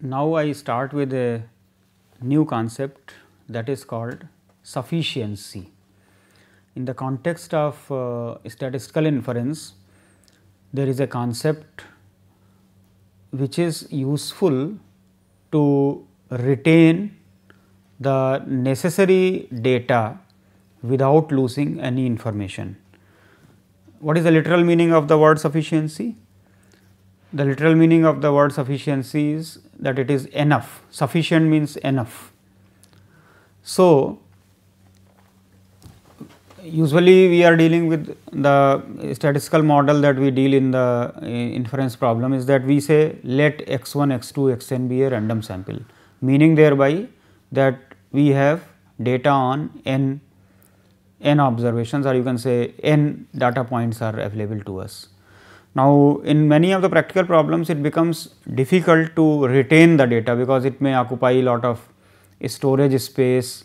now I start with a new concept that is called sufficiency. In the context of statistical inference, there is a concept which is useful to retain the necessary data without losing any information. What is the literal meaning of the word sufficiency? The literal meaning of the word sufficiency is that it is enough. Sufficient means enough. So, usually we are dealing with the statistical model that we deal in the inference problem is that we say let x 1, x 2, x n be a random sample, meaning thereby that we have data on n observations, or you can say n data points are available to us. Now, in many of the practical problems it becomes difficult to retain the data because it may occupy a lot of storage space,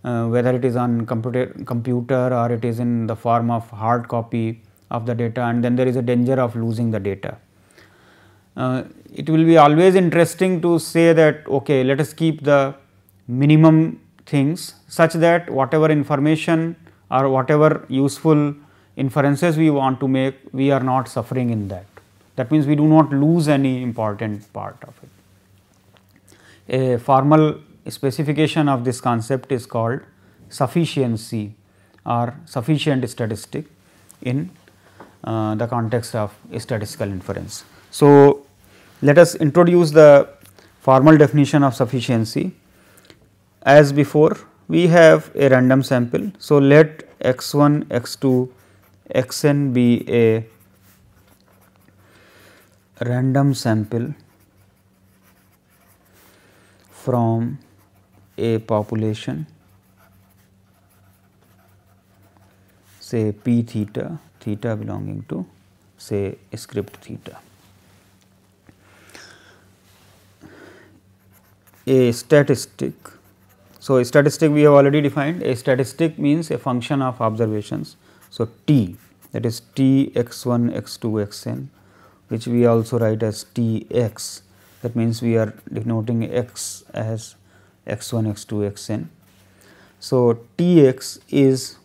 whether it is on computer or it is in the form of hard copy of the data, and then there is a danger of losing the data. It will be always interesting to say that okay, let us keep the minimum things such that whatever information or whatever useful inferences we want to make, we are not suffering in that. That means, we do not lose any important part of it. A formal specification of this concept is called sufficiency or sufficient statistic in the context of statistical inference. So, let us introduce the formal definition of sufficiency. As before, we have a random sample. So, let x 1, x 2, x n be a random sample from a population, say p theta, theta belonging to say script theta. A statistic. So, a statistic we have already defined. A statistic means a function of observations. So, t, that is t x 1, x 2, x n, which we also write as t x. That means, we are denoting x as x 1, x 2, x n. So, t x is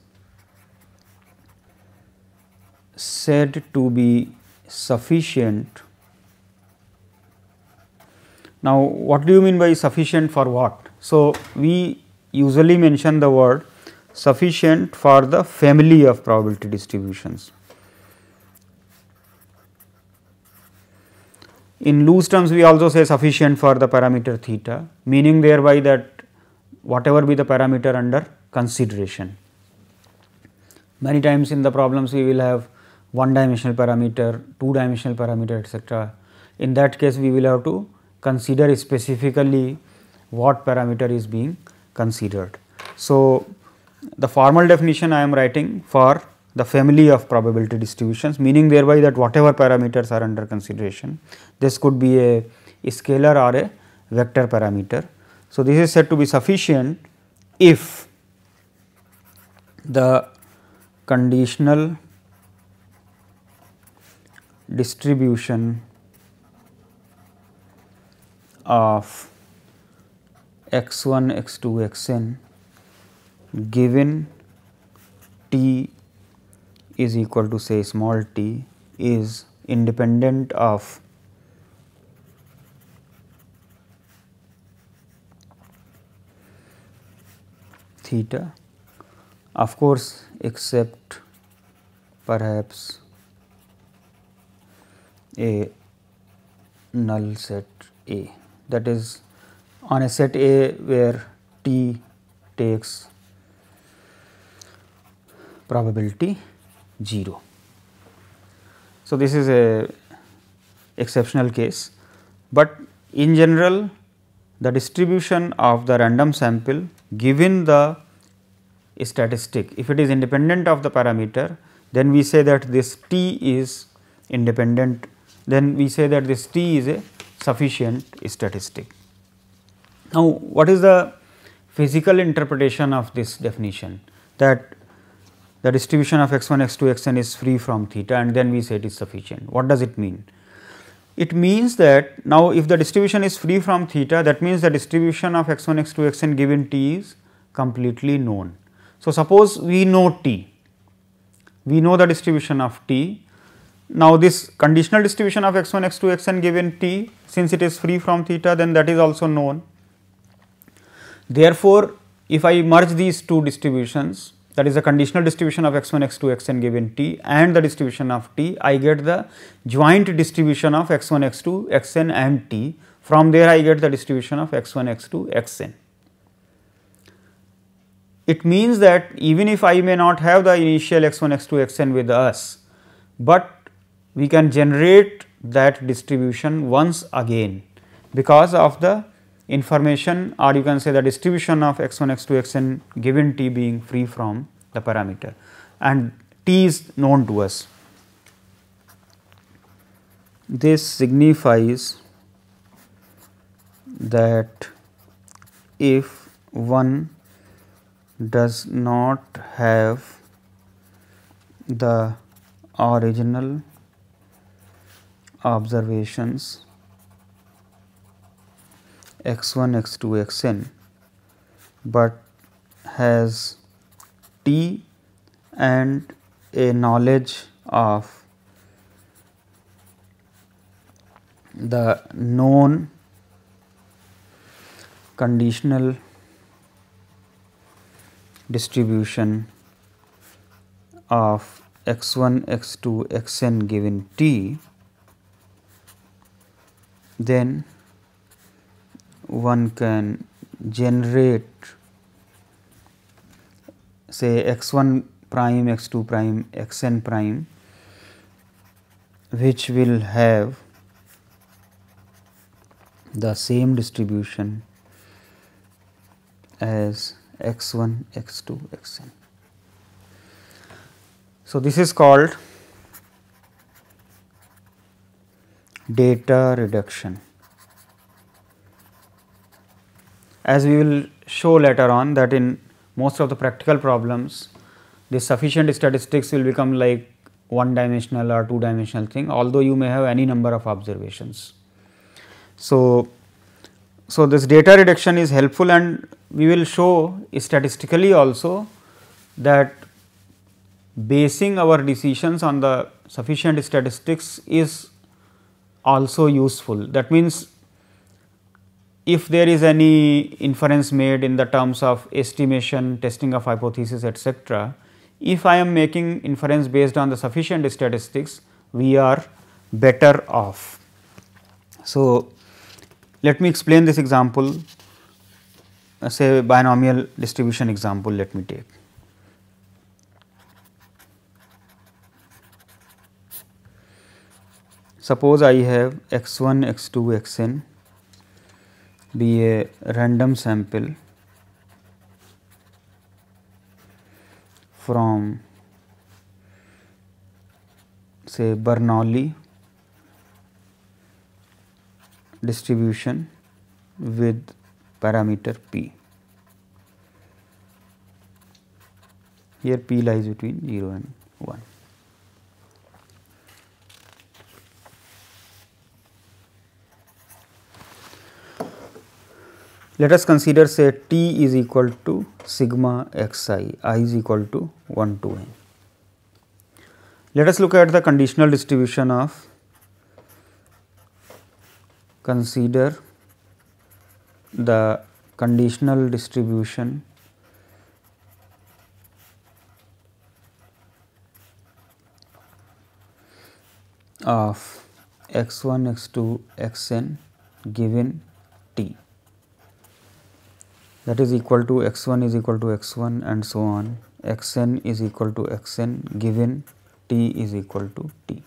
said to be sufficient. Now, what do you mean by sufficient for what? So, we usually mention the word sufficient for the family of probability distributions. In loose terms, we also say sufficient for the parameter theta, meaning thereby that whatever be the parameter under consideration. Many times in the problems we will have one dimensional parameter, two dimensional parameter, etc. In that case, we will have to consider specifically what parameter is being considered. So, the formal definition I am writing for the family of probability distributions, meaning thereby that whatever parameters are under consideration, this could be a scalar or a vector parameter. So, this is said to be sufficient if the conditional distribution of x 1, x 2, x n given t is equal to say small t is independent of theta, of course, except perhaps a null set A, that is on a set A where t takes probability 0. So, this is a exceptional case, but in general the distribution of the random sample given the statistic, if it is independent of the parameter, then we say that this t is independent, then we say that this t is a sufficient statistic. Now, what is the physical interpretation of this definition, that the distribution of x 1, x 2, x n is free from theta, and then we say it is sufficient? What does it mean? It means that now if the distribution is free from theta, that means the distribution of x 1 x 2 x n given t is completely known. So, suppose we know t, we know the distribution of t. Now, this conditional distribution of x 1 x 2 x n given t, since it is free from theta, then that is also known. Therefore, if I merge these two distributions, that is the conditional distribution of x 1 x 2 x n given t and the distribution of t, I get the joint distribution of x 1 x 2 x n and t. From there I get the distribution of x 1 x 2 x n. It means that even if I may not have the initial x 1 x 2 x n with us, but we can generate that distribution once again because of the information, or you can say the distribution of x 1 x 2 x n given t being free from the parameter, and t is known to us. This signifies that if one does not have the original observations x 1 x 2 x n, but has t and a knowledge of the known conditional distribution of x 1 x 2 x n given t, then one can generate say x 1 prime, x 2 prime, x n prime, which will have the same distribution as x 1, x 2, x n. So, this is called data reduction. As we will show later on that in most of the practical problems, this sufficient statistics will become like one dimensional or two dimensional thing, although you may have any number of observations. So, this data reduction is helpful, and we will show statistically also that basing our decisions on the sufficient statistics is also useful. That means, if there is any inference made in the terms of estimation, testing of hypothesis, etc., if I am making inference based on the sufficient statistics, we are better off. So, let me explain this example, say binomial distribution example let me take. Suppose I have x 1, x 2, x n be a random sample from say Bernoulli distribution with parameter p. Here p lies between 0 and 1. Let us consider say t is equal to sigma xi, I is equal to 1 to n. Let us look at the conditional distribution of, consider the conditional distribution of x 1, x 2, x n given t, that is equal to x 1 is equal to x 1 and so on, x n is equal to x n given t is equal to t,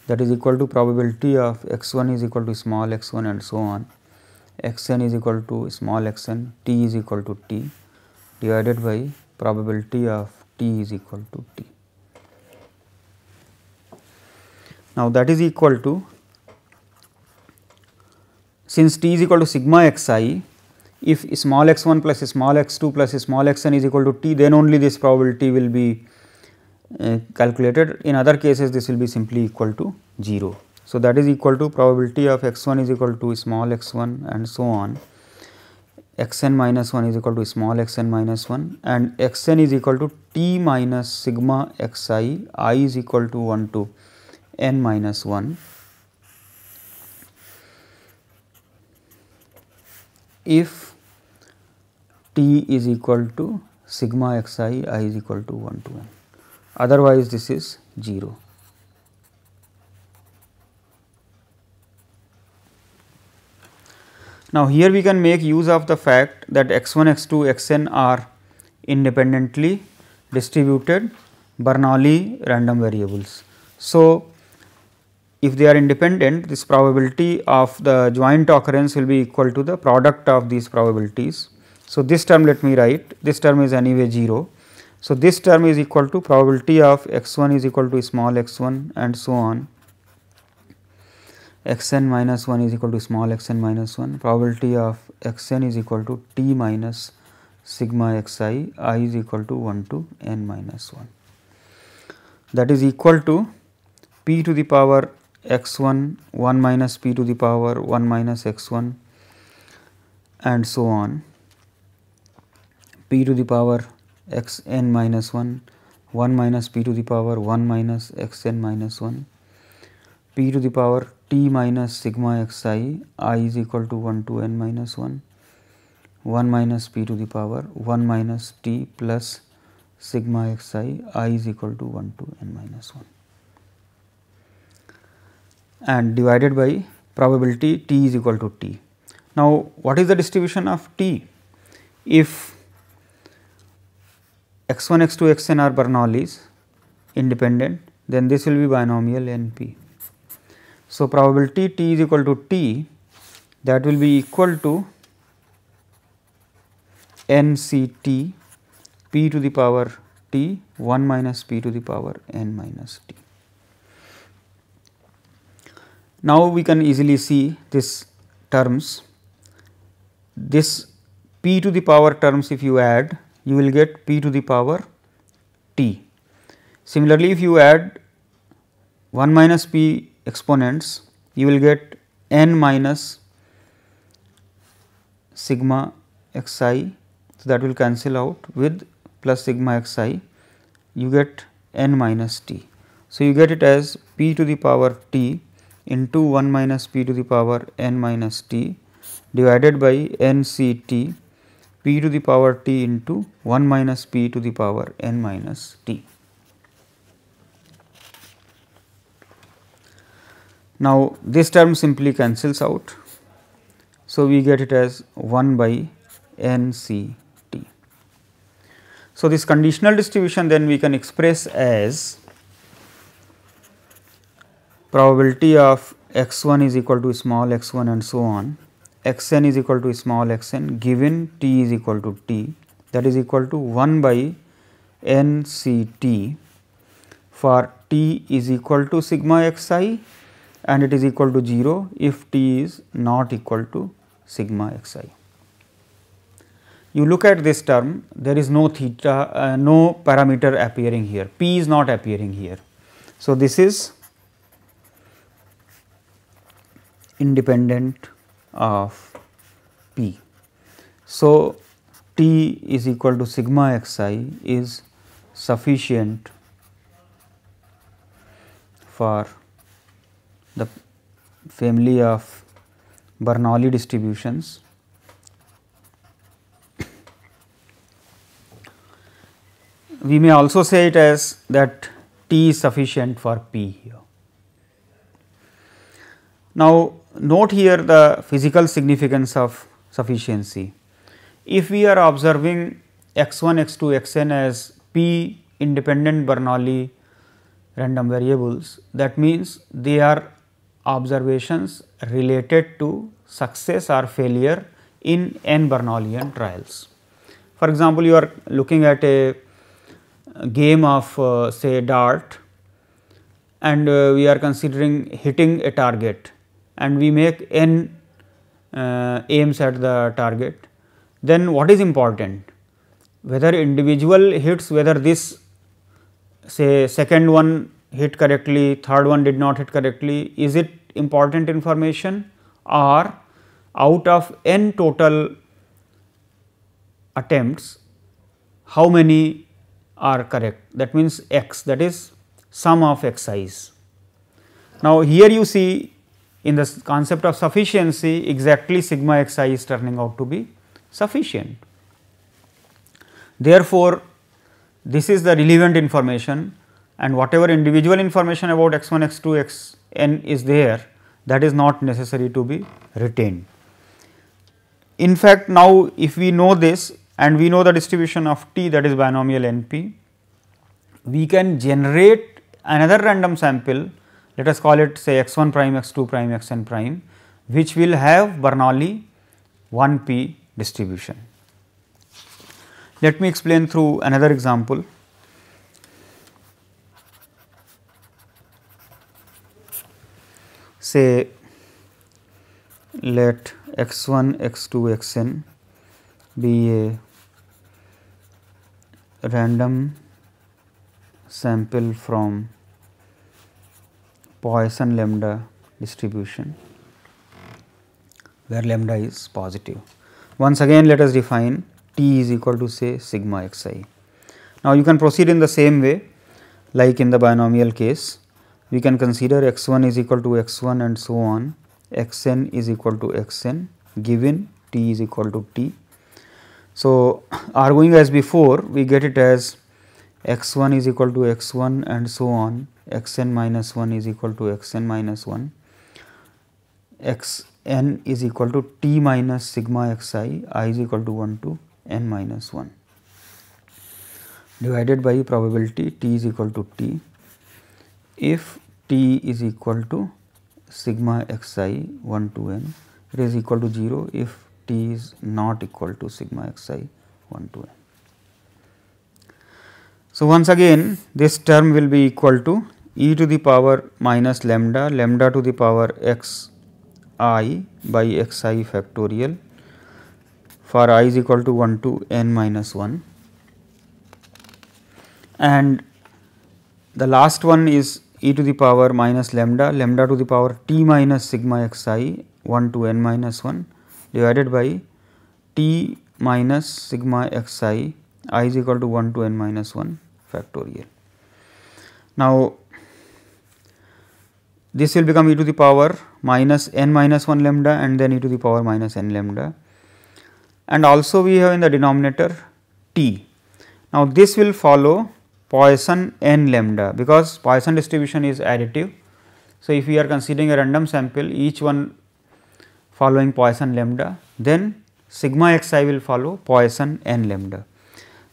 that is equal to probability of x 1 is equal to small x 1 and so on, x n is equal to small x n, t is equal to t divided by probability of t is equal to t. Now, that is equal to, since t is equal to sigma xi, if small x 1 plus small x 2 plus small x n is equal to t, then only this probability will be calculated. In other cases, this will be simply equal to 0. So, that is equal to probability of x 1 is equal to small x 1 and so on, x n minus 1 is equal to small x n minus 1 and x n is equal to t minus sigma x I is equal to 1 to n minus 1 if t is equal to sigma x I is equal to 1 to n, otherwise this is 0. Now, here we can make use of the fact that x 1, x 2, x n are independently distributed Bernoulli random variables. So, if they are independent, this probability of the joint occurrence will be equal to the product of these probabilities. So, this term let me write, this term is anyway 0. So, this term is equal to probability of x 1 is equal to small x 1 and so on, x n minus 1 is equal to small x n minus 1, probability of x n is equal to t minus sigma x I is equal to 1 to n minus 1. That is equal to p to the power x 1 1 minus p to the power 1 minus x 1 and so on, p to the power x n minus 1 1 minus p to the power 1 minus x n minus 1, p to the power t minus sigma x I is equal to 1 to n minus 1, 1 minus p to the power 1 minus t plus sigma x I is equal to 1 to n minus 1 and divided by probability t is equal to t. Now, what is the distribution of t? If x 1, x 2, x n are Bernoullis independent, then this will be binomial n p. So, probability t is equal to t, that will be equal to n c t p to the power t 1 minus p to the power n minus t. Now, we can easily see this terms, this p to the power terms if you add, you will get p to the power t. Similarly, if you add 1 minus p exponents, you will get n minus sigma x I. So, that will cancel out with plus sigma x I, you get n minus t. So, you get it as p to the power t into 1 minus p to the power n minus t divided by n c t p to the power t into 1 minus p to the power n minus t. Now, this term simply cancels out. So, we get it as 1 by n c t. So, this conditional distribution then we can express as probability of x 1 is equal to small x 1 and so on, x n is equal to small x n given t is equal to t, that is equal to 1 by n c t for t is equal to sigma x I and it is equal to 0 if t is not equal to sigma x I. You look at this term, there is no theta, no parameter appearing here, p is not appearing here. So, this is independent of p. So, t is equal to sigma x I is sufficient for the family of Bernoulli distributions we may also say it as that t is sufficient for p here. Now, note here the physical significance of sufficiency. If we are observing x 1, x 2, x n as p independent Bernoulli random variables, that means they are observations related to success or failure in n Bernoullian trials. For example, you are looking at a game of say dart and we are considering hitting a target and we make n aims at the target, then what is important? Whether individual hits, whether this say second one hit correctly, third one did not hit correctly. Is it important information, or out of n total attempts, how many are correct? That means x, that is sum of xi's. Now, here you see in the concept of sufficiency, exactly sigma xi is turning out to be sufficient. Therefore, this is the relevant information, and whatever individual information about x1, x2, xn is there, that is not necessary to be retained. In fact, now if we know this and we know the distribution of t, that is binomial NP, we can generate another random sample, let us call it say x1 prime, x2 prime, xn prime, which will have Bernoulli 1p distribution. Let me explain through another example. Say let x1, x2, xn be a random sample from Poisson lambda distribution, where lambda is positive. Once again, let us define t is equal to say sigma xi. Now, you can proceed in the same way like in the binomial case. We can consider x1 is equal to x1 and so on, xn is equal to xn given t is equal to t. So, arguing as before, we get it as x1 is equal to x1 and so on, xn minus 1 is equal to xn minus 1, xn is equal to t minus sigma xi, I is equal to 1 to n minus 1, divided by probability t is equal to t, if t is equal to sigma xi 1 to n, it is equal to 0 if t is not equal to sigma xi 1 to n. So, once again this term will be equal to e to the power minus lambda, lambda to the power x I by xi factorial for I is equal to 1 to n minus 1, and the last one is e to the power minus lambda, lambda to the power t minus sigma xi 1 to n minus 1 divided by t minus sigma xi, I is equal to 1 to n minus 1 factorial. Now, this will become e to the power minus n minus 1 lambda and then e to the power minus n lambda, and also we have in the denominator t. Now, this will follow Poisson n lambda, because Poisson distribution is additive. So, if we are considering a random sample, each one following Poisson lambda, then sigma xi will follow Poisson n lambda.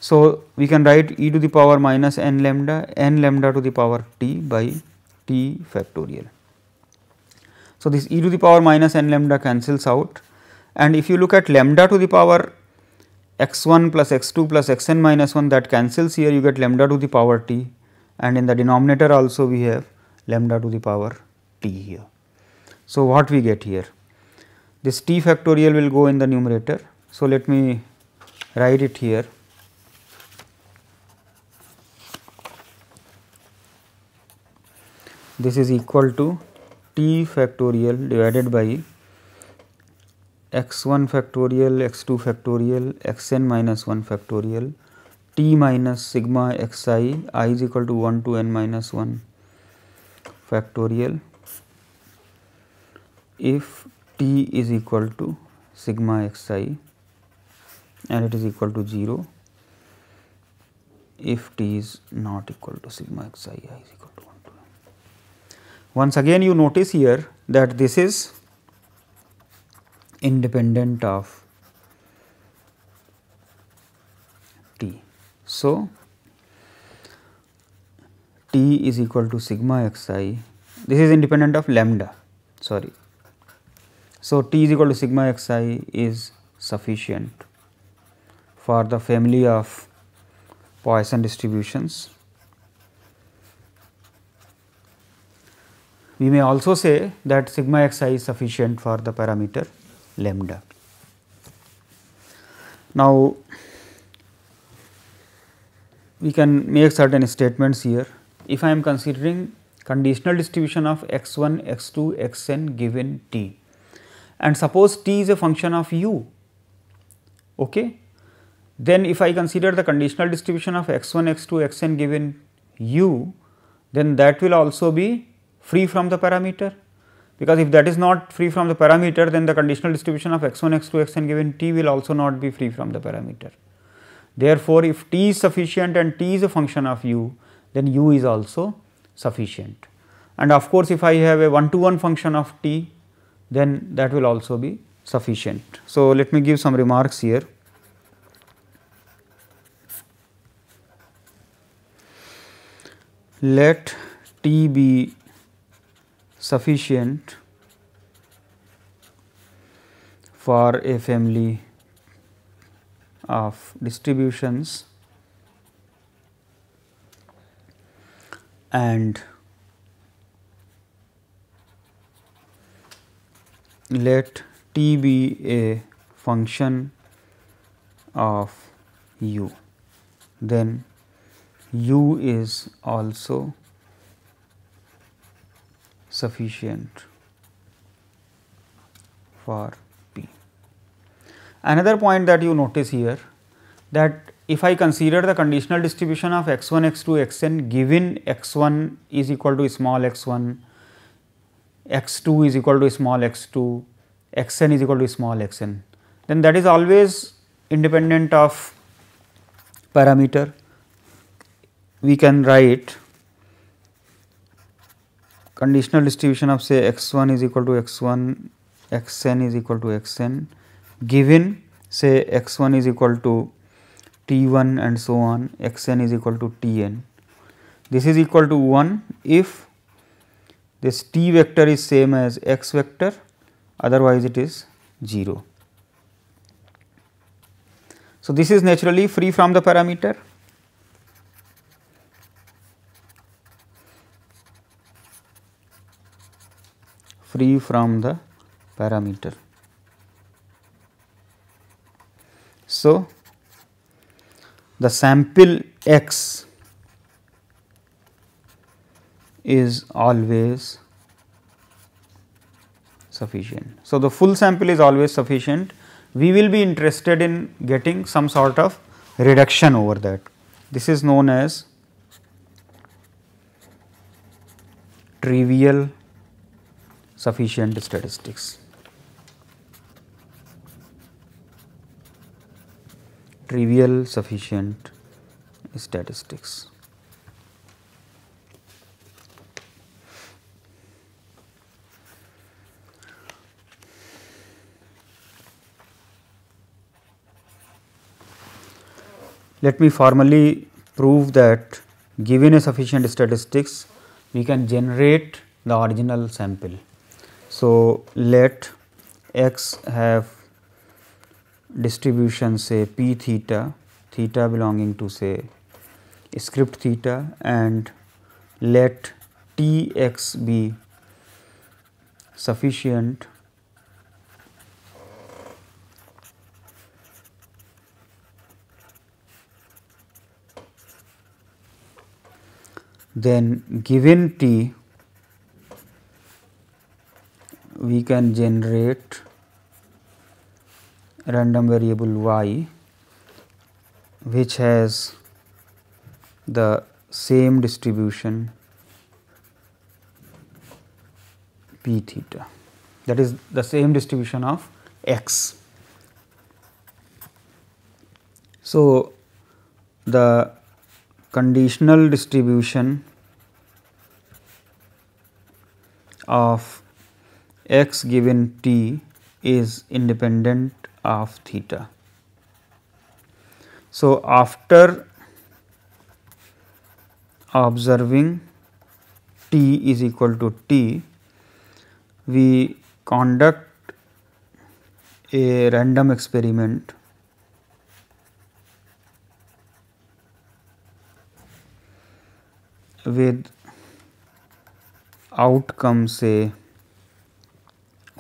So, we can write e to the power minus n lambda to the power t by t factorial. So, this e to the power minus n lambda cancels out, and if you look at lambda to the power x1 plus x2 plus xn minus 1, that cancels here, you get lambda to the power t, and in the denominator also we have lambda to the power t here. So, what we get here? This t factorial will go in the numerator. So, let me write it here. This is equal to t factorial divided by x1 factorial, x2 factorial, xn minus 1 factorial, t minus sigma xi, I is equal to 1 to n minus 1 factorial, if t is equal to sigma xi and it is equal to 0, if t is not equal to sigma xi, I is equal to 1 to n. Once again you notice here that this is independent of t. So, t is equal to sigma xi, this is independent of lambda, sorry. So, t is equal to sigma xi is sufficient for the family of Poisson distributions. We may also say that sigma xi is sufficient for the parameter lambda. Now, we can make certain statements here. if I am considering conditional distribution of x1, x2, xn given t, and suppose t is a function of u, okay, then if I consider the conditional distribution of x1, x2, xn given u, then that will also be free from the parameter, because if that is not free from the parameter, then the conditional distribution of x1, x2, xn given t will also not be free from the parameter. Therefore, if t is sufficient and t is a function of u, then u is also sufficient. And of course, if I have a one-to-one function of t, then that will also be sufficient. So, let me give some remarks here. Let t be sufficient for a family of distributions and let t be a function of u, then u is also sufficient for p. Another point that you notice here, that if I consider the conditional distribution of x1, x2, xn given x1 is equal to small x1, x2 is equal to small x2, xn is equal to small xn, then that is always independent of parameter. We can write conditional distribution of say x1 is equal to x1, xn is equal to xn given say x1 is equal to t1 and so on, xn is equal to tn. This is equal to 1 if this t vector is same as x vector, otherwise it is 0. So, this is naturally free from the parameter. Free from the parameter. So, the sample x is always sufficient. So, the full sample is always sufficient. We will be interested in getting some sort of reduction over that. This is known as trivial sufficient statistics. Trivial sufficient statistics. Let me formally prove that given a sufficient statistics, we can generate the original sample. So, let x have distribution say p theta, theta belonging to say script theta, and let t x be sufficient then given t we can generate random variable y which has the same distribution p theta, that is the same distribution of x. So, the conditional distribution of x given t is independent of theta. So, after observing t is equal to t, we conduct a random experiment with outcome say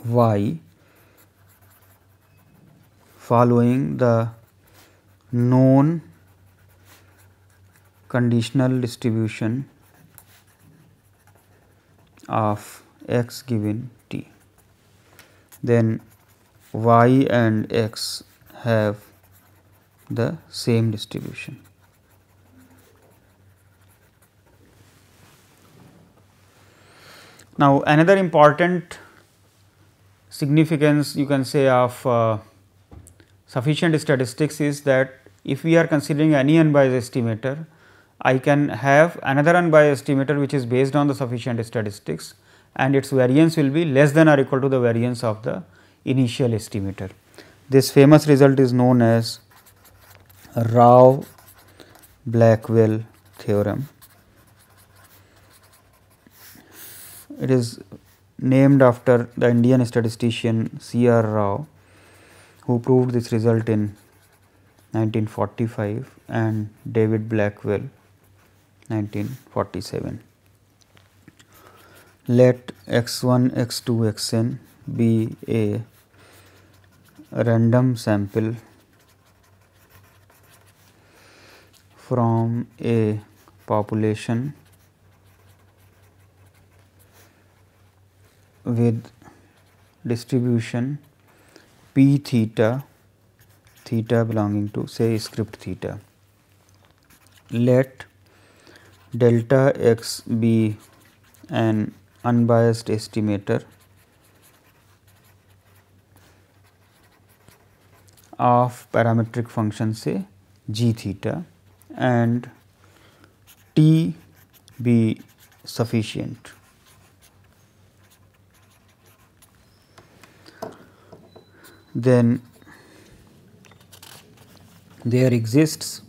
y following the known conditional distribution of x given t, then y and x have the same distribution. Now, another important significance you can say of sufficient statistics is that if we are considering any unbiased estimator, I can have another unbiased estimator which is based on the sufficient statistics, and its variance will be less than or equal to the variance of the initial estimator. This famous result is known as Rao-Blackwell theorem. It is named after the Indian statistician C.R. Rao, who proved this result in 1945, and David Blackwell 1947. Let x1, x2, xn be a random sample from a population with distribution p theta, theta belonging to say script theta. Let delta x be an unbiased estimator of parametric function say g theta, and t be sufficient. Then there exists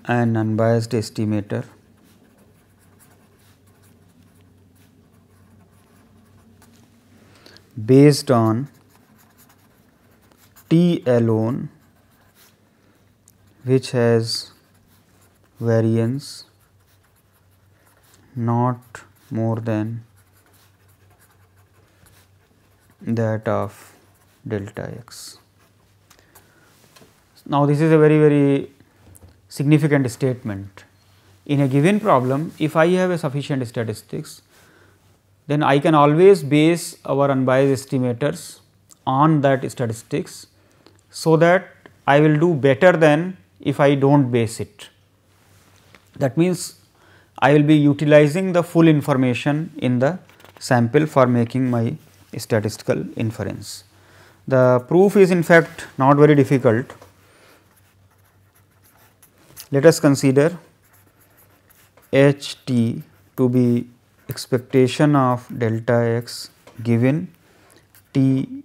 an unbiased estimator based on t alone, which has variance not more than that of delta x. Now, this is a very significant statement. In a given problem, if I have a sufficient statistics, then I can always base our unbiased estimators on that statistics, so that I will do better than if I do not base it. That means, I will be utilizing the full information in the sample for making my statistical inference. The proof is in fact not very difficult. Let us consider H t to be expectation of delta x given t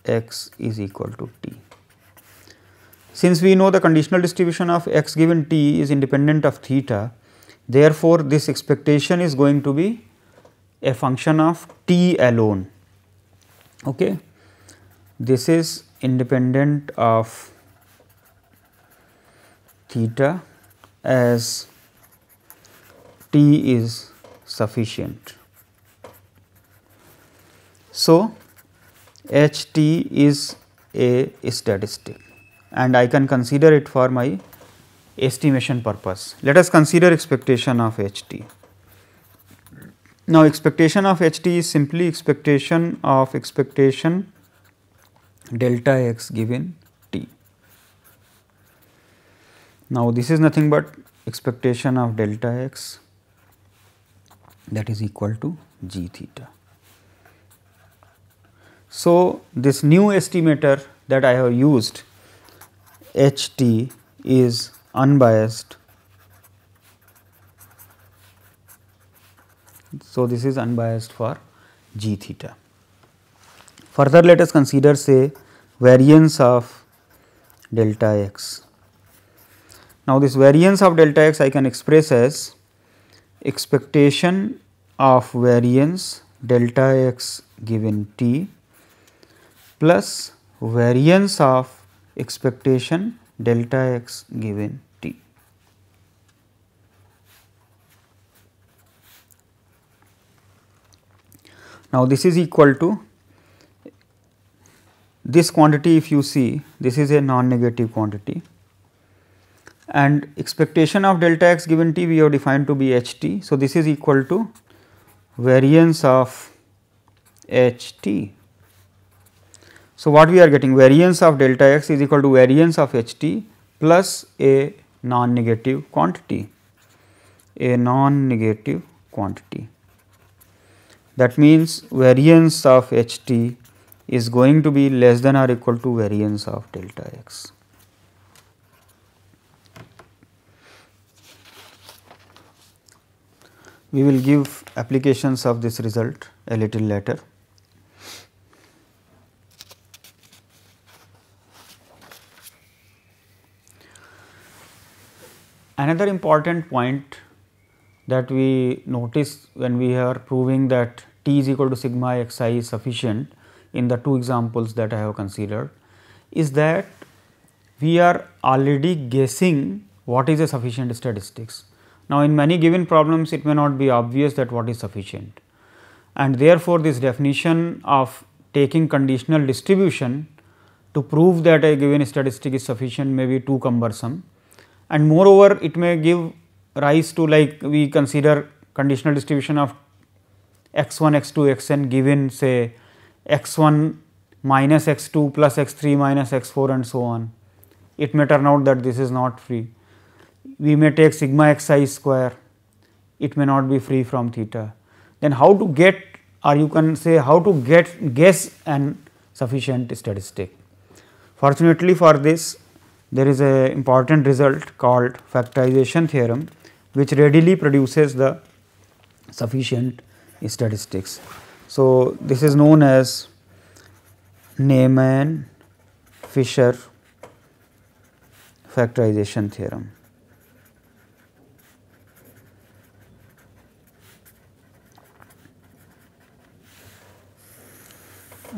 x is equal to t. Since we know the conditional distribution of x given t is independent of theta, therefore, this expectation is going to be a function of t alone. Okay. This is independent of theta as t is sufficient. So, H t is a statistic and I can consider it for my estimation purpose. Let us consider expectation of H t. Now, expectation of H t is simply expectation delta x given t. Now, this is nothing but expectation of delta x, that is equal to g theta. So, this new estimator that I have used, H t, is unbiased. So, this is unbiased for g theta. Further, let us consider say variance of delta x. Now, this variance of delta x I can express as expectation of variance delta x given t plus variance of expectation delta x given t. Now, this is equal to this quantity. If you see, this is a non-negative quantity, and expectation of delta x given t we have defined to be h t. So, this is equal to variance of h t. So, what we are getting, variance of delta x is equal to variance of h t plus a non-negative quantity, That means, variance of h t is going to be less than or equal to variance of delta x. We will give applications of this result a little later. Another important point that we notice when we are proving that t is equal to sigma x I is sufficient in the two examples that I have considered is that we are already guessing what is a sufficient statistics. Now, in many given problems it may not be obvious that what is sufficient, and therefore, this definition of taking conditional distribution to prove that a given statistic is sufficient may be too cumbersome, and moreover it may give rise to, like, we consider conditional distribution of x 1 x 2 x n given say x 1 minus x 2 plus x 3 minus x 4 and so on. It may turn out that this is not free. We may take sigma x I square, it may not be free from theta. Then how to get, or you can say how to guess an sufficient statistic. Fortunately for this, there is a important result called factorization theorem, which readily produces the sufficient statistics. So, this is known as Neyman-Fisher factorization theorem.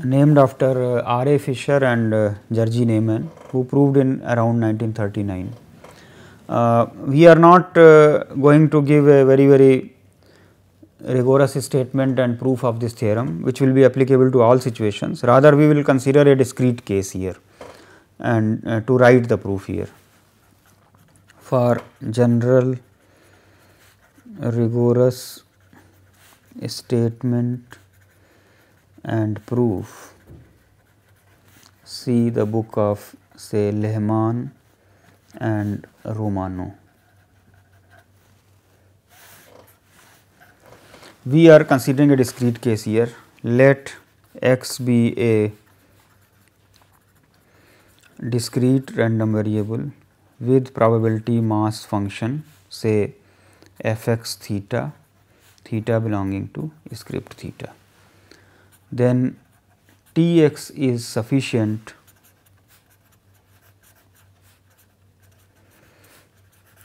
Named after R. A. Fisher and Georgy Neyman, who proved in around 1939. We are not going to give a very rigorous statement and proof of this theorem, which will be applicable to all situations. Rather, we will consider a discrete case here and to write the proof here. For general rigorous statement and proof, see the book of say Lehman and Romano. We are considering a discrete case here. Let x be a discrete random variable with probability mass function, say f x theta, theta belonging to script theta. Then T x is sufficient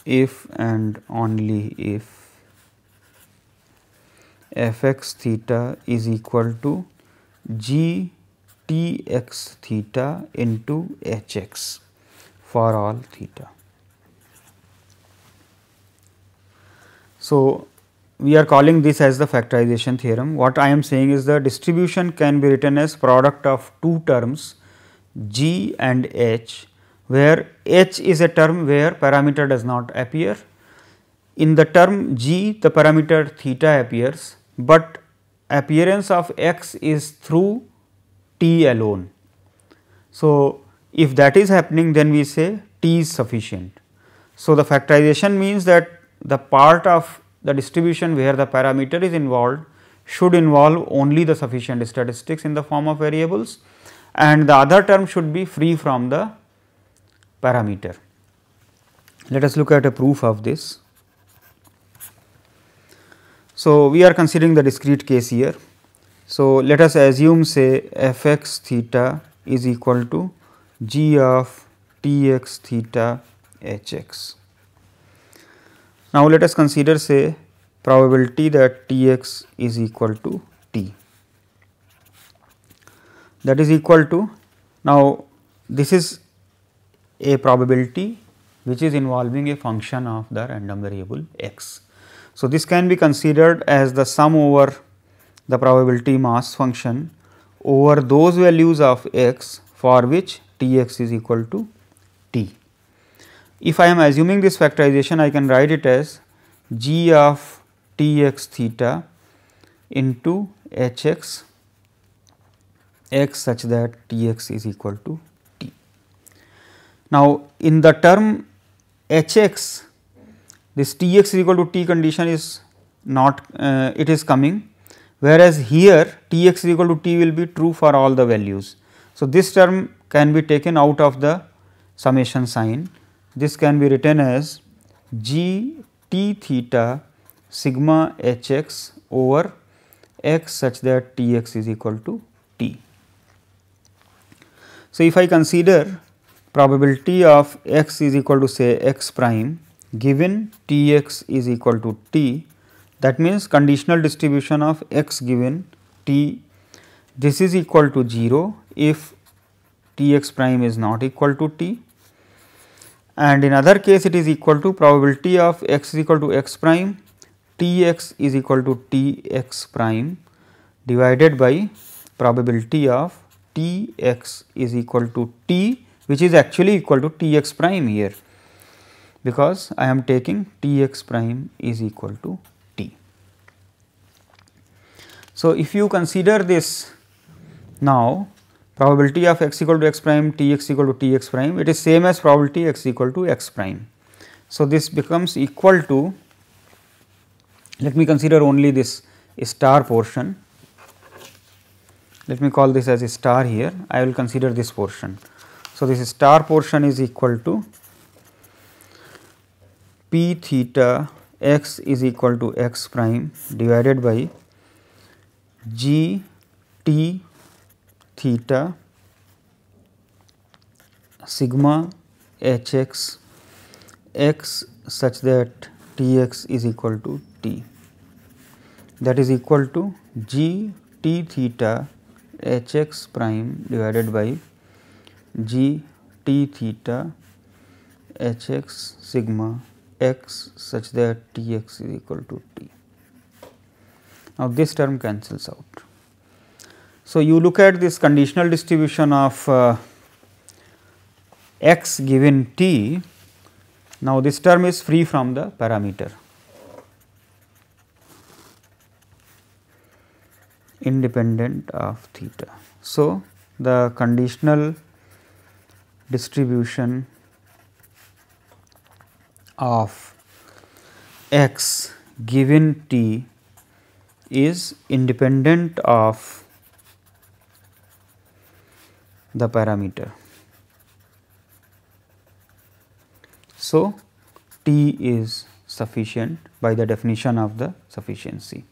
if and only if f x theta is equal to g T x theta into h x for all theta. So, we are calling this as the factorization theorem. What I am saying is the distribution can be written as product of two terms g and h, where h is a term where parameter does not appear. In the term g, the parameter theta appears, but appearance of x is through t alone. So, if that is happening, then we say t is sufficient. So, the factorization means that the part of the distribution where the parameter is involved should involve only the sufficient statistics in the form of variables, and the other term should be free from the parameter. Let us look at a proof of this. So, we are considering the discrete case here. So, let us assume say f x theta is equal to g of T x theta h x. Now, let us consider say probability that T x is equal to t, that is equal to, now this is a probability which is involving a function of the random variable x. So, this can be considered as the sum over the probability mass function over those values of x for which T x is equal to t. if I am assuming this factorization, I can write it as g of T x theta into h x x such that T x is equal to T. Now, in the term h x, this T x is equal to T condition is not it is coming, whereas here T x is equal to T will be true for all the values. So, this term can be taken out of the summation sign. This can be written as g T theta sigma h x over x such that T x is equal to T. So, if I consider probability of x is equal to say x prime given T x is equal to T, that means conditional distribution of x given T, this is equal to 0 if T x prime is not equal to T, and in other case it is equal to probability of x is equal to x prime, T x is equal to T x prime divided by probability of T x is equal to T, which is actually equal to T x prime here, because I am taking T x prime is equal to T. So, if you consider this now, probability of x equal to x prime, T x equal to T x prime, it is same as probability x equal to x prime. So, this becomes equal to, let me consider only this star portion, let me call this as a star here, I will consider this portion. So, this star portion is equal to p theta x is equal to x prime divided by g t theta sigma h x x such that T x is equal to T, that is equal to g t theta h x prime divided by g t theta h x sigma x such that T x is equal to T. Now, this term cancels out. So, you look at this conditional distribution of x given T. Now, this term is free from the parameter independent of theta. So, the conditional distribution of x given T is independent of the parameter. So, T is sufficient by the definition of the sufficiency.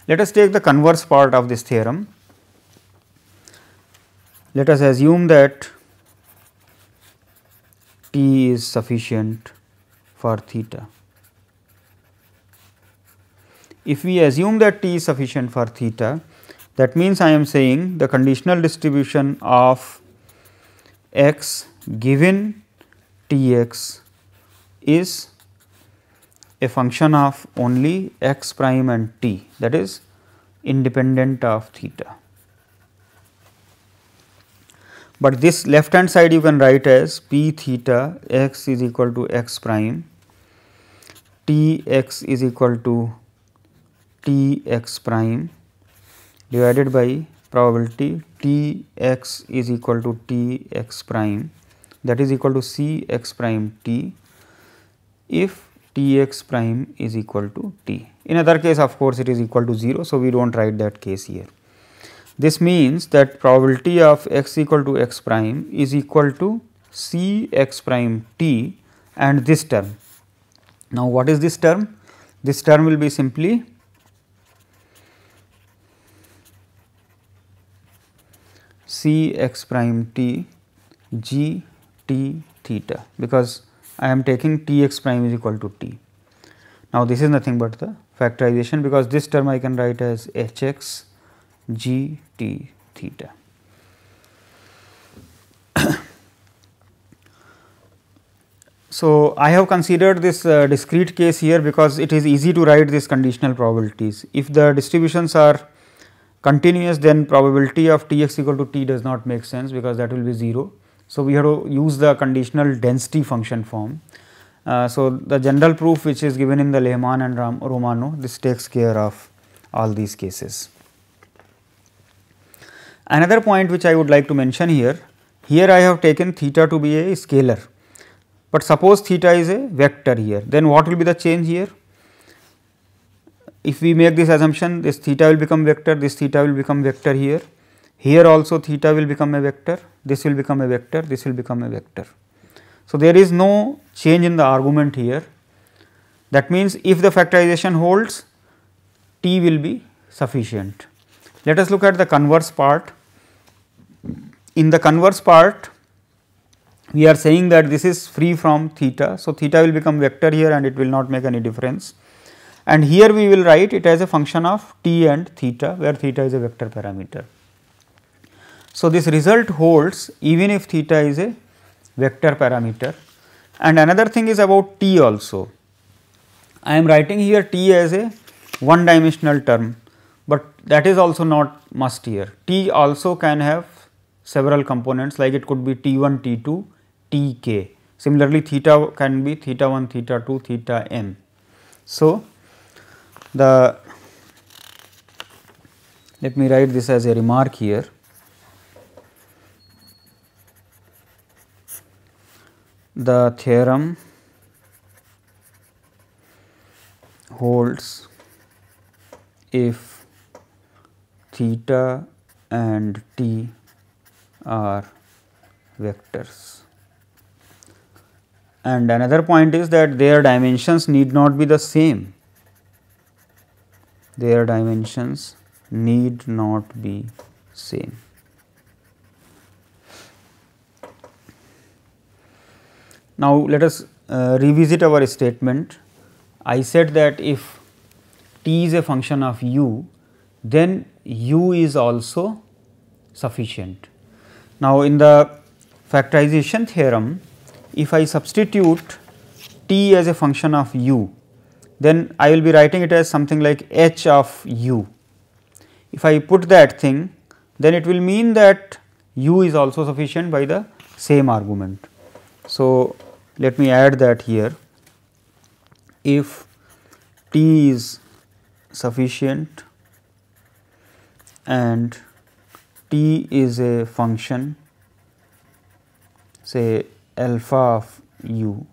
Let us take the converse part of this theorem. Let us assume that T is sufficient for theta. If we assume that T is sufficient for theta, that means I am saying the conditional distribution of x given T x is a function of only x prime and T, that is independent of theta. But this left hand side you can write as p theta x is equal to x prime, T x is equal to T x prime divided by probability T x is equal to T x prime, that is equal to C x prime T if T x prime is equal to T. In other case, of course, it is equal to 0. So, we do not write that case here. This means that probability of x equal to x prime is equal to C x prime T and this term. Now, what is this term? This term will be simply C x prime T g T theta, because I am taking T x prime is equal to T. Now, this is nothing but the factorization, because this term I can write as h x g T theta. So, I have considered this discrete case here, because it is easy to write these conditional probabilities. If the distributions are continuous, then probability of T x equal to T does not make sense, because that will be 0. So, we have to use the conditional density function form. So, the general proof which is given in the Lehmann and Romano, this takes care of all these cases. Another point which I would like to mention here, I have taken theta to be a scalar, but suppose theta is a vector here, then what will be the change here? If we make this assumption, this theta will become vector, this theta will become vector here. Here also theta will become a vector, this will become a vector, this will become a vector. So, there is no change in the argument here. That means, if the factorization holds, T will be sufficient. Let us look at the converse part. In the converse part, we are saying that this is free from theta. So, theta will become vector here and it will not make any difference. And here we will write it as a function of t and theta, where theta is a vector parameter. So, this result holds even if theta is a vector parameter. And another thing is about t also. I am writing here t as a one dimensional term, but that is also not must here. T also can have several components, like it could be T1, T2, Tk. Similarly, theta can be theta 1, theta 2, theta m. So, let me write this as a remark here. The theorem holds if theta and t are vectors. And another point is that their dimensions need not be the same. Their dimensions need not be same. Now, let us revisit our statement. I said that if t is a function of u, then u is also sufficient. Now, in the factorization theorem, if I substitute t as a function of u, then I will be writing it as something like h of u. If I put that thing, then it will mean that u is also sufficient by the same argument. So, let me add that here. If t is sufficient and t is a function, say alpha of u,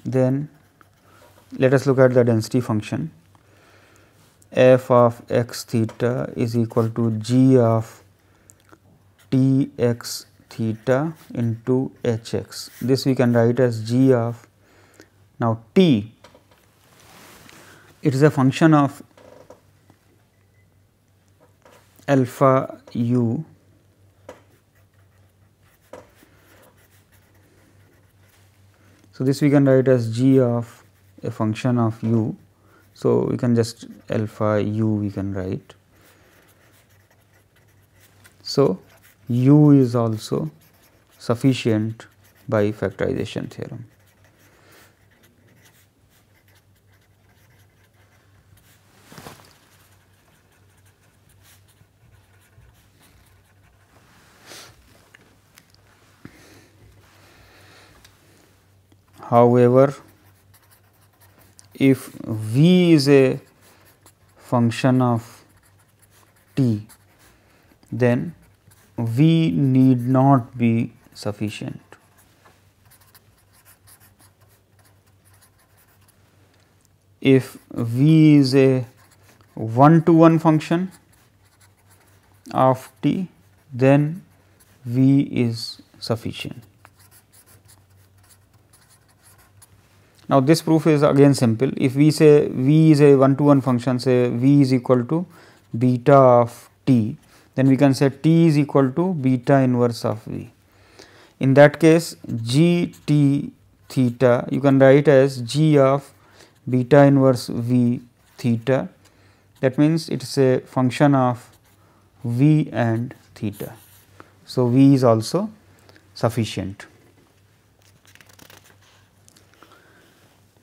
then let us look at the density function. F of x theta is equal to g of t x theta into h x. This we can write as g of, now t, it is a function of alpha u So, this we can write as g of a function of u. So, we can just alpha u we can write. So, u is also sufficient by factorization theorem. However, if v is a function of t, then v need not be sufficient. If v is a one-to-one function of t, then v is sufficient. Now, this proof is again simple. If we say v is a one-to-one function, say v is equal to beta of t, then we can say t is equal to beta inverse of v. In that case, g t theta you can write as g of beta inverse v theta. That means, it is a function of v and theta. So, v is also sufficient.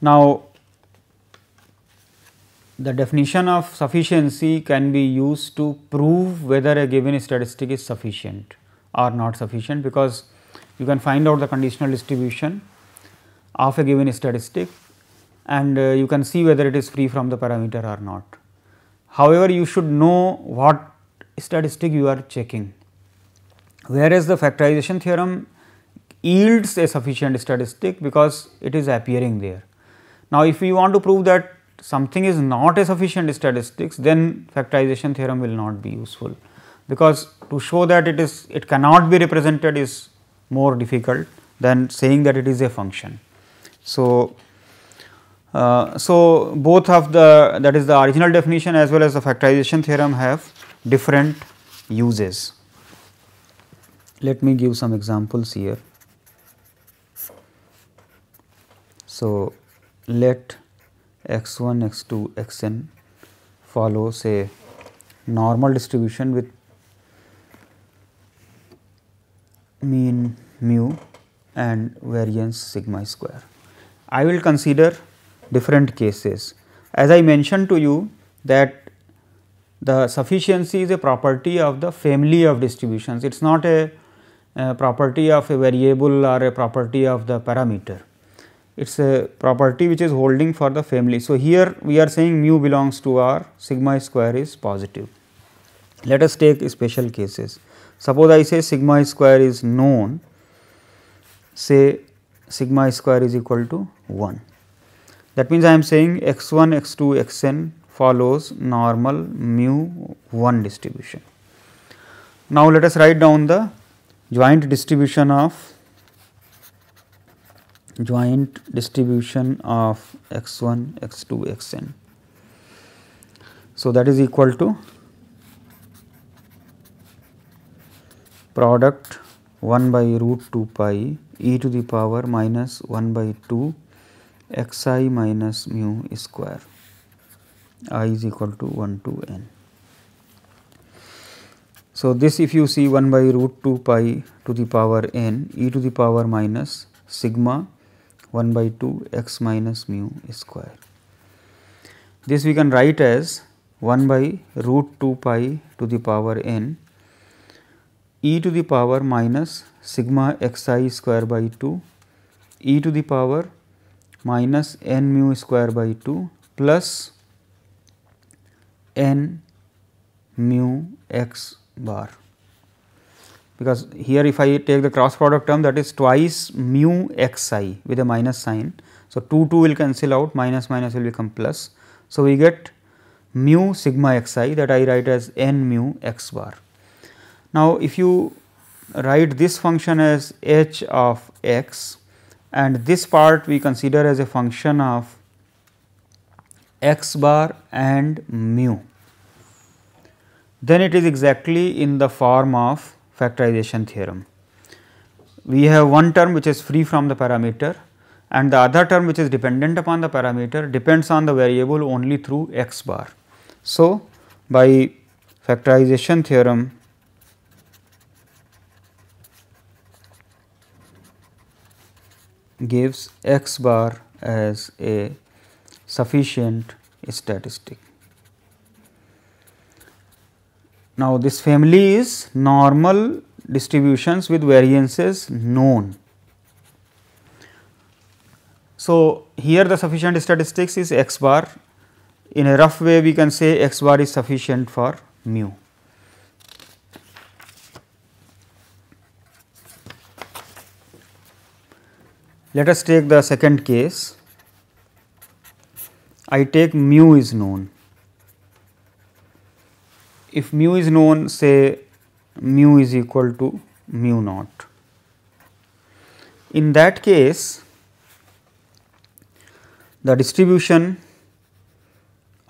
Now, the definition of sufficiency can be used to prove whether a given statistic is sufficient are not sufficient, because you can find out the conditional distribution of a given statistic and you can see whether it is free from the parameter or not. However, you should know what statistic you are checking, whereas the factorization theorem yields a sufficient statistic because it is appearing there. Now, if we want to prove that something is not a sufficient statistics, then factorization theorem will not be useful, because to show that it cannot be represented is more difficult than saying that it is a function. So, both of the, that is the original definition as well as the factorization theorem, have different uses. Let me give some examples here. So, let x1, x2, xn follows a normal distribution with mean mu and variance sigma square. I will consider different cases. As I mentioned to you that the sufficiency is a property of the family of distributions, it is not a property of a variable or a property of the parameter. It is a property which is holding for the family. So, here we are saying mu belongs to R, sigma square is positive. Let us take special cases. Suppose I say sigma square is known, say sigma square is equal to 1. That means, I am saying x1, x2, xn follows normal mu 1 distribution. Now, let us write down the joint distribution of x1, x2, xn. So, that is equal to product 1 by root 2 pi e to the power minus 1 by 2 xi minus mu square, I is equal to 1 to n. So, this if you see 1 by root 2 pi to the power n e to the power minus sigma 1 by 2 x minus mu square. This we can write as 1 by root 2 pi to the power n e to the power minus sigma xi square by 2 e to the power minus n mu square by 2 plus n mu x bar, because here if I take the cross product term, that is twice mu xi with a minus sign. So, 2 will cancel out, minus minus will become plus. So, we get mu sigma xi, that I write as n mu x bar. Now, if you write this function as h of x and this part we consider as a function of x bar and mu, then it is exactly in the form of factorization theorem. We have one term which is free from the parameter and the other term which is dependent upon the parameter depends on the variable only through x bar. So, by factorization theorem, gives x bar as a sufficient statistic. Now, this family is normal distributions with variances known. So, here the sufficient statistics is x bar. In a rough way we can say x bar is sufficient for mu. Let us take the second case. I take mu is known. If mu is known, say mu is equal to mu naught. In that case, the distribution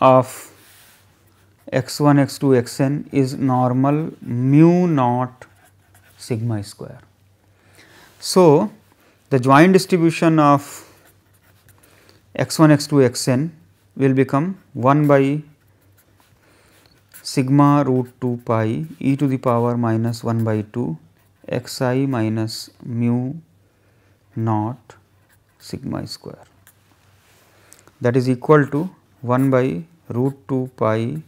of x1, x2, xn is normal mu naught sigma square. So, the joint distribution of x1, x2, xn will become 1 by sigma root 2 pi e to the power minus 1 by 2 xi minus mu naught sigma square, that is equal to 1 by root 2 pi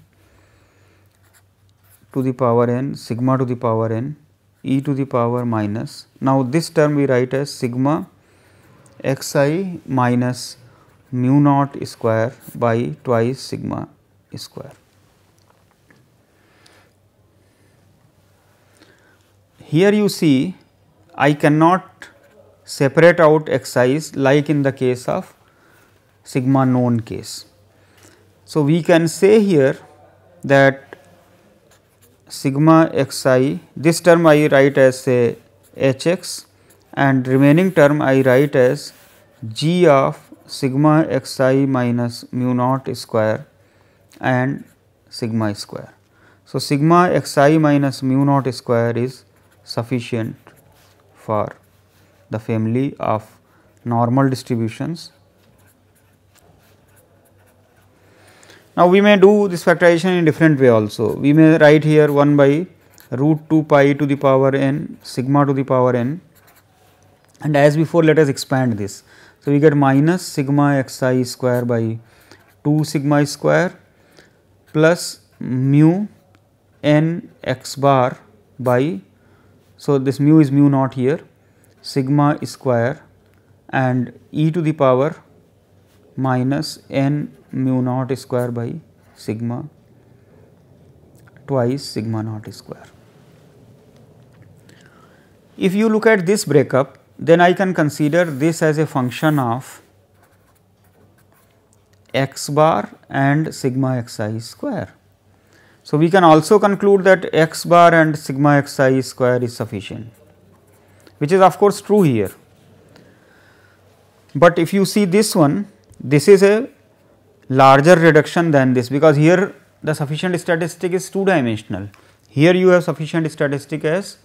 to the power n sigma to the power n e to the power minus. Now, this term we write as sigma xi minus mu naught square by twice sigma square. Here you see I cannot separate out xi's like in the case of sigma known case. So, we can say here that sigma xi, this term I write as say hx and remaining term I write as g of sigma xi minus mu naught square and sigma square. So, sigma xi minus mu naught square is sufficient for the family of normal distributions. Now, we may do this factorization in different way also. We may write here 1 by root 2 pi to the power n sigma to the power n, and as before let us expand this. So, we get minus sigma xi square by 2 sigma square plus mu n x bar by, so this mu is mu naught here, sigma square and e to the power minus n mu naught square by sigma twice sigma naught square. If you look at this breakup, then I can consider this as a function of x bar and sigma xi square. So, we can also conclude that x bar and sigma xi square is sufficient, which is of course true here. But if you see this one, this is a larger reduction than this, because here the sufficient statistic is 2 dimensional, here you have sufficient statistic as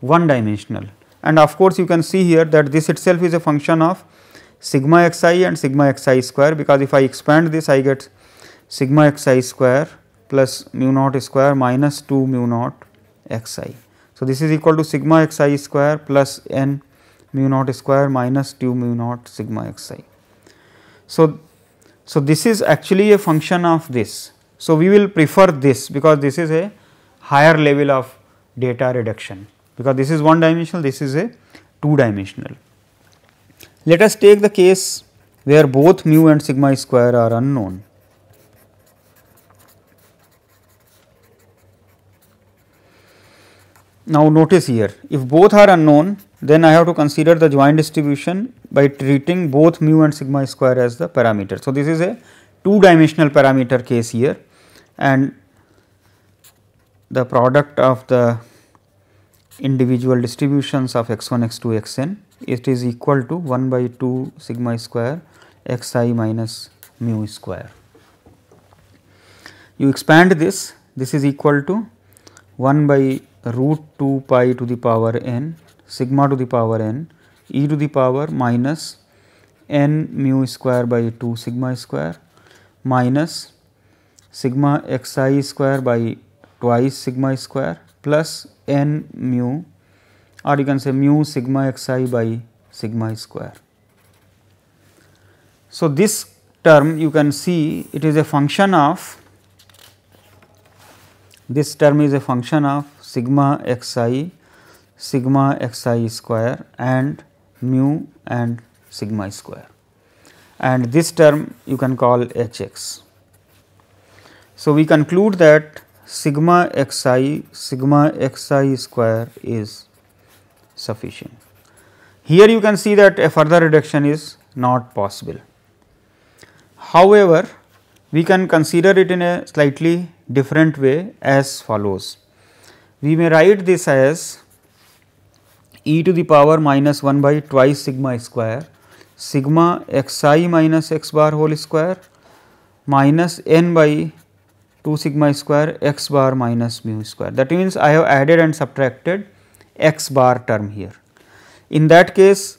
1 dimensional, and of course you can see here that this itself is a function of sigma xi and sigma xi square, because if I expand this I get sigma xi square plus mu naught square minus 2 mu naught xi. So, this is equal to sigma xi square plus n mu naught square minus 2 mu naught sigma xi. So, this is actually a function of this. So, we will prefer this, because this is a higher level of data reduction, because this is 1 dimensional, this is a 2 dimensional. Let us take the case where both mu and sigma square are unknown. Now, notice here, if both are unknown, then I have to consider the joint distribution by treating both mu and sigma square as the parameter. So, this is a 2 dimensional parameter case here, and the product of the individual distributions of x1, x2, xn, it is equal to 1 by 2 sigma square xi minus mu square. You expand this, this is equal to 1 by root 2 pi to the power n sigma to the power n e to the power minus n mu square by 2 sigma square minus sigma xi square by twice sigma square plus n mu, or you can say mu sigma xi by sigma square. So, this term you can see it is a function of, this term is a function of sigma xi, sigma xi square and mu and sigma square, and this term you can call hx. So, we conclude that sigma xi square is sufficient. Here you can see that a further reduction is not possible. However, we can consider it in a slightly different way as follows. We may write this as e to the power minus 1 by twice sigma square sigma xi minus x bar whole square minus n by 2 sigma square x bar minus mu square. That means, I have added and subtracted x bar term here. In that case,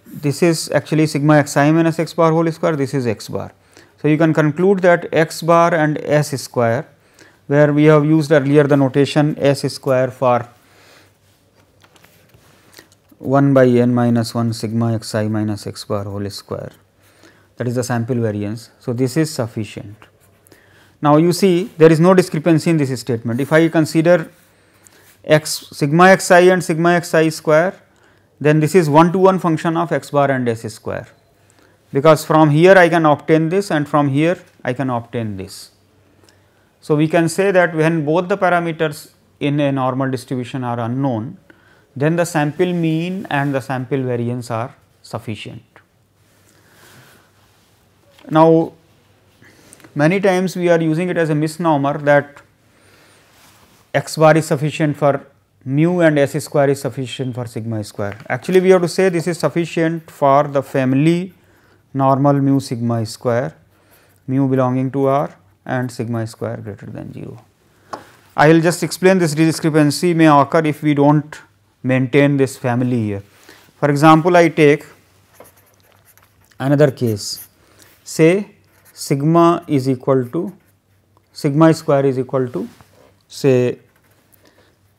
this is actually sigma xi minus x bar whole square, this is x bar. So, you can conclude that x bar and s square, where we have used earlier the notation s square for 1 by n minus 1 sigma xi minus x bar whole square, that is the sample variance. So, this is sufficient. Now, you see there is no discrepancy in this statement. If I consider x sigma xi and sigma xi square, then this is one to one function of x bar and s square, because from here I can obtain this and from here I can obtain this. So, we can say that when both the parameters in a normal distribution are unknown, then the sample mean and the sample variance are sufficient. Now, many times we are using it as a misnomer that x bar is sufficient for mu and s square is sufficient for sigma square. Actually, we have to say this is sufficient for the family normal mu sigma square, mu belonging to R and sigma square greater than 0. I will just explain this discrepancy may occur if we do not maintain this family here. For example, I take another case, say sigma is equal to sigma square is equal to say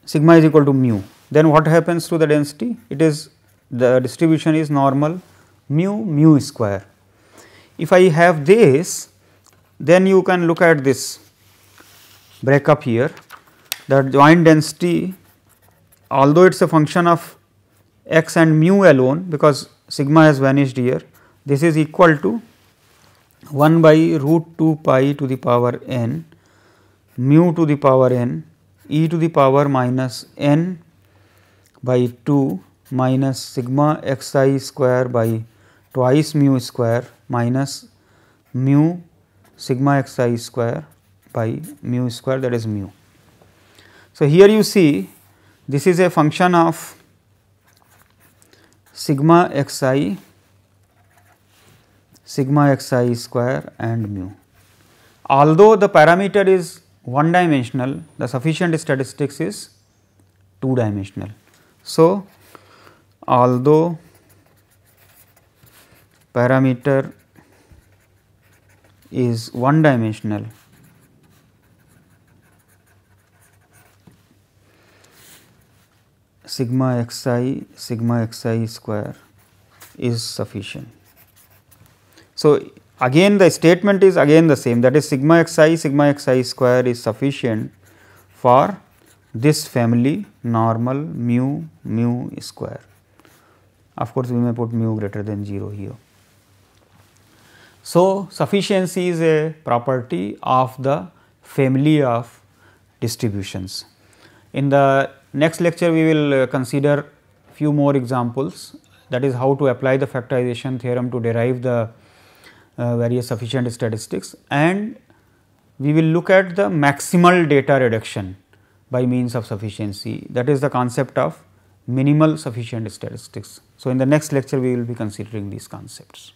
sigma is equal to mu, then what happens to the density? It is the distribution is normal mu square. If I have this, then you can look at this breakup here, that joint density, although it is a function of x and mu alone, because sigma has vanished here, this is equal to 1 by root 2 pi to the power n mu to the power n e to the power minus n by 2 minus sigma xi square by twice mu square minus mu sigma xi square by mu square, that is mu. So, here you see this is a function of sigma xi square and mu. Although the parameter is one dimensional, the sufficient statistics is two dimensional. So, although parameter is one dimensional, sigma xi square is sufficient. So, again the statement is again the same, that is sigma xi square is sufficient for this family normal mu square. Of course, we may put mu greater than 0 here. So, sufficiency is a property of the family of distributions. In the next lecture, we will consider few more examples, that is how to apply the factorization theorem to derive the various sufficient statistics, and we will look at the maximal data reduction by means of sufficiency, that is the concept of minimal sufficient statistics. So, in the next lecture we will be considering these concepts.